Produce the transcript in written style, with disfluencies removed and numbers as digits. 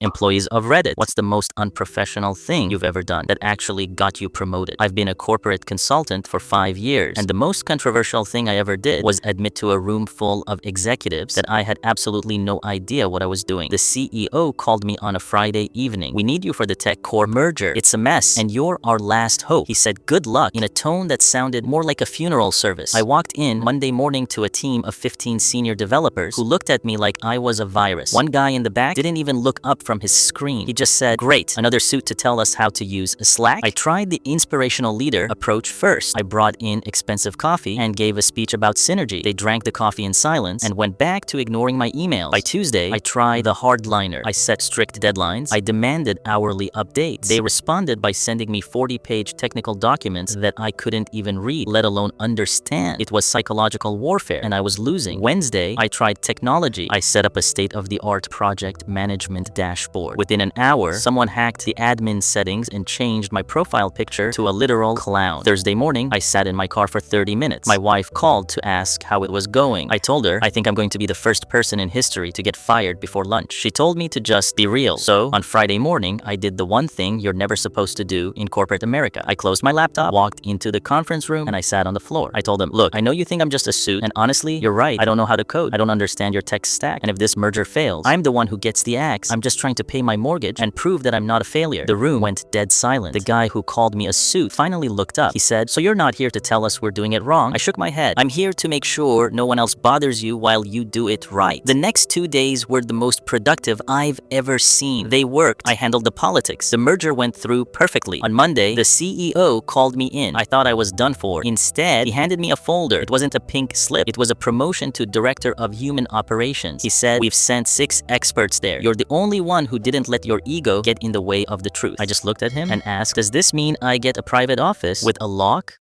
Employees of Reddit, what's the most unprofessional thing you've ever done that actually got you promoted? I've been a corporate consultant for 5 years, and the most controversial thing I ever did was admit to a room full of executives that I had absolutely no idea what I was doing. The CEO called me on a Friday evening. "We need you for the tech core merger. It's a mess, and you're our last hope." He said good luck in a tone that sounded more like a funeral service. I walked in Monday morning to a team of 15 senior developers who looked at me like I was a virus. One guy in the back didn't even look up from his screen. He just said, "Great, another suit to tell us how to use Slack?" I tried the inspirational leader approach first. I brought in expensive coffee and gave a speech about synergy. They drank the coffee in silence and went back to ignoring my emails. By Tuesday, I tried the hardliner. I set strict deadlines. I demanded hourly updates. They responded by sending me 40-page technical documents that I couldn't even read, let alone understand. It was psychological warfare, and I was losing. Wednesday, I tried technology. I set up a state-of-the-art project management dashboard. Within an hour, someone hacked the admin settings and changed my profile picture to a literal clown. Thursday morning, I sat in my car for 30 minutes. My wife called to ask how it was going. I told her, "I think I'm going to be the first person in history to get fired before lunch." She told me to just be real. So, on Friday morning, I did the one thing you're never supposed to do in corporate America. I closed my laptop, walked into the conference room, and I sat on the floor. I told them, "Look, I know you think I'm just a suit, and honestly, you're right. I don't know how to code. I don't understand your tech stack. And if this merger fails, I'm the one who gets the axe. I'm just trying to pay my mortgage and prove that I'm not a failure." The room went dead silent. The guy who called me a suit finally looked up. He said, "So you're not here to tell us we're doing it wrong?" I shook my head. "I'm here to make sure no one else bothers you while you do it right." The next 2 days were the most productive I've ever seen. They worked. I handled the politics. The merger went through perfectly. On Monday, the CEO called me in. I thought I was done for. Instead, he handed me a folder. It wasn't a pink slip. It was a promotion to Director of Human Operations. He said, "We've sent 6 experts there. You're the only one who didn't let your ego get in the way of the truth." I just looked at him and asked, "Does this mean I get a private office with a lock?"